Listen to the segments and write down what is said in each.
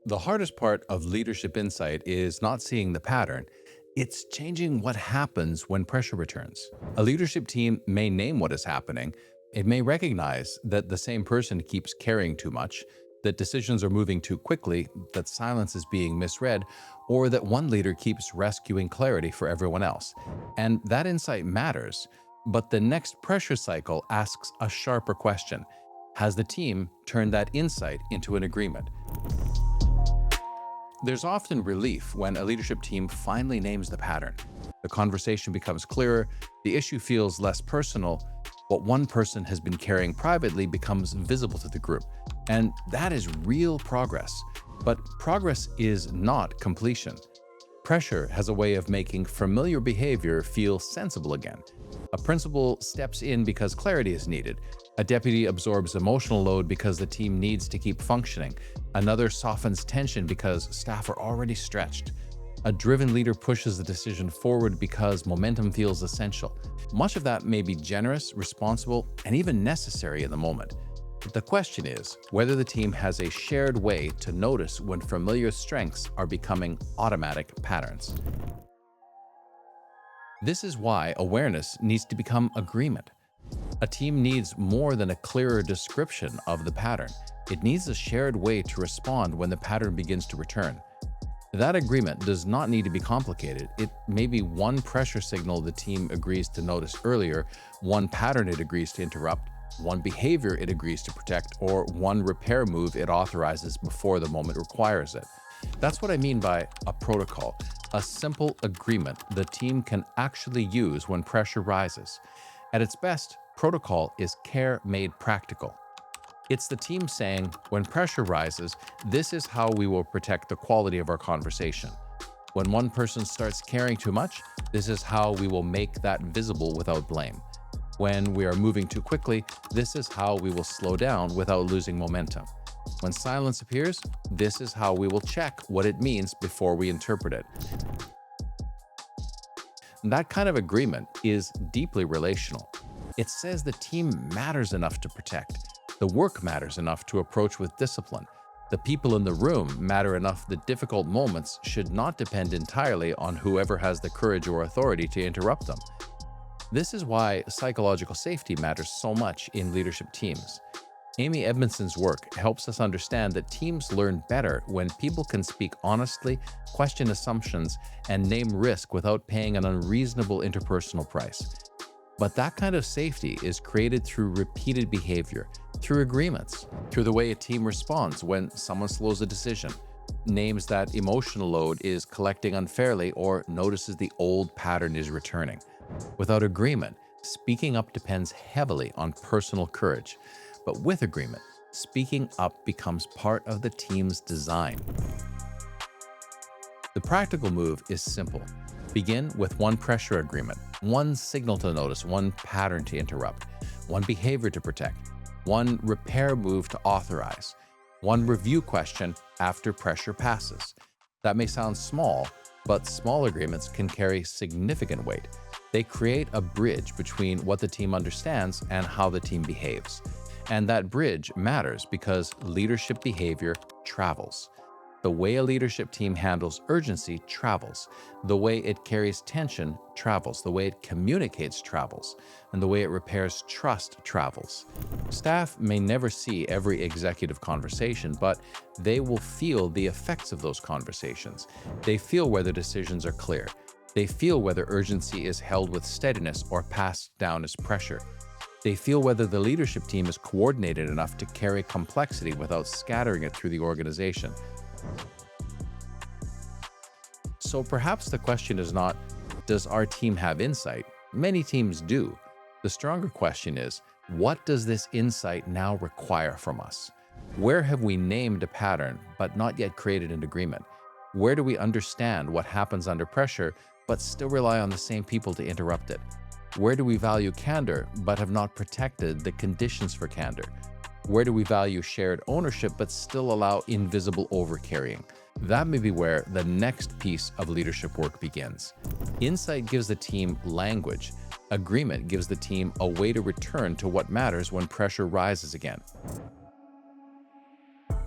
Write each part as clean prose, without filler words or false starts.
The hardest part of leadership insight is not seeing the pattern. It's changing what happens when pressure returns. A leadership team may name what is happening. It may recognize that the same person keeps carrying too much, that decisions are moving too quickly, that silence is being misread, or that one leader keeps rescuing clarity for everyone else. And that insight matters. But the next pressure cycle asks a sharper question. Has the team turned that insight into an agreement? There's often relief when a leadership team finally names the pattern. The conversation becomes clearer, the issue feels less personal, what one person has been carrying privately becomes visible to the group. And that is real progress. But progress is not completion. Pressure has a way of making familiar behavior feel sensible again. A principal steps in because clarity is needed. A deputy absorbs emotional load because the team needs to keep functioning. Another softens tension because staff are already stretched. A driven leader pushes the decision forward because momentum feels essential. Much of that may be generous, responsible, and even necessary in the moment. But the question is whether the team has a shared way to notice when familiar strengths are becoming automatic patterns. This is why awareness needs to become agreement. A team needs more than a clearer description of the pattern. It needs a shared way to respond when the pattern begins to return. That agreement does not need to be complicated. It may be one pressure signal the team agrees to notice earlier, one pattern it agrees to interrupt, one behavior it agrees to protect, or one repair move it authorizes before the moment requires it. That's what I mean by a protocol, a simple agreement the team can actually use when pressure rises. At its best, protocol is care made practical. It's the team saying, when pressure rises, this is how we will protect the quality of our conversation. When one person starts caring too much, this is how we will make that visible without blame. When we are moving too quickly, this is how we will slow down without losing momentum. When silence appears, this is how we will check what it means before we interpret it. That kind of agreement is deeply relational. It says the team matters enough to protect. The work matters enough to approach with discipline. The people in the room matter enough that difficult moments should not depend entirely on whoever has the courage or authority to interrupt them. This is why psychological safety matters so much in leadership teams. Amy Edmondson's work helps us understand that teams learn better when people can speak honestly, question assumptions, and name risk without paying an unreasonable interpersonal price. But that kind of safety is created through repeated behavior, through agreements, through the way a team responds when someone slows a decision, names that emotional load is collecting unfairly, or notices the old pattern is returning. Without agreement, speaking up depends heavily on personal courage. But with agreement, speaking up becomes part of the team's design. The practical move is simple. Begin with one pressure agreement, one signal to notice, one pattern to interrupt, one behavior to protect, one repair move to authorize, one review question after pressure passes. That may sound small, but small agreements can carry significant weight. They create a bridge between what the team understands and how the team behaves. And that bridge matters because leadership behavior travels. The way a leadership team handles urgency travels. The way it carries tension travels. The way it communicates travels. And the way it repairs trust travels. Staff may never see every executive conversation, but they will feel the effects of those conversations. They feel whether decisions are clear. They feel whether urgency is held with steadiness or passed down as pressure. They feel whether the leadership team is coordinated enough to carry complexity without scattering it through the organization. So perhaps the question is not, does our team have insight? Many teams do. The stronger question is, what does this insight now require from us? Where have we named a pattern but not yet created an agreement? Where do we understand what happens under pressure but still rely on the same people to interrupt it? Where do we value candor but have not protected the conditions for candor? Where do we value shared ownership but still allow invisible overcarrying? That may be where the next piece of leadership work begins. Insight gives the team language. Agreement gives the team a way to return to what matters when pressure rises again.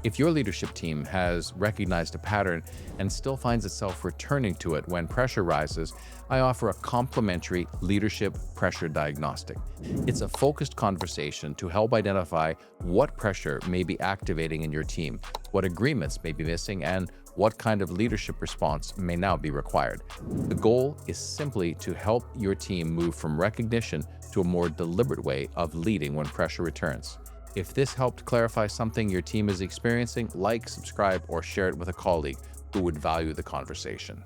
If your leadership team has recognized a pattern and still finds itself returning to it when pressure rises, I offer a complimentary leadership pressure diagnostic. It's a focused conversation to help identify what pressure may be activating in your team, what agreements may be missing, and what kind of leadership response may now be required. The goal is simply to help your team move from recognition to a more deliberate way of leading when pressure returns. If this helped clarify something your team is experiencing, like, subscribe, or share it with a colleague who would value the conversation.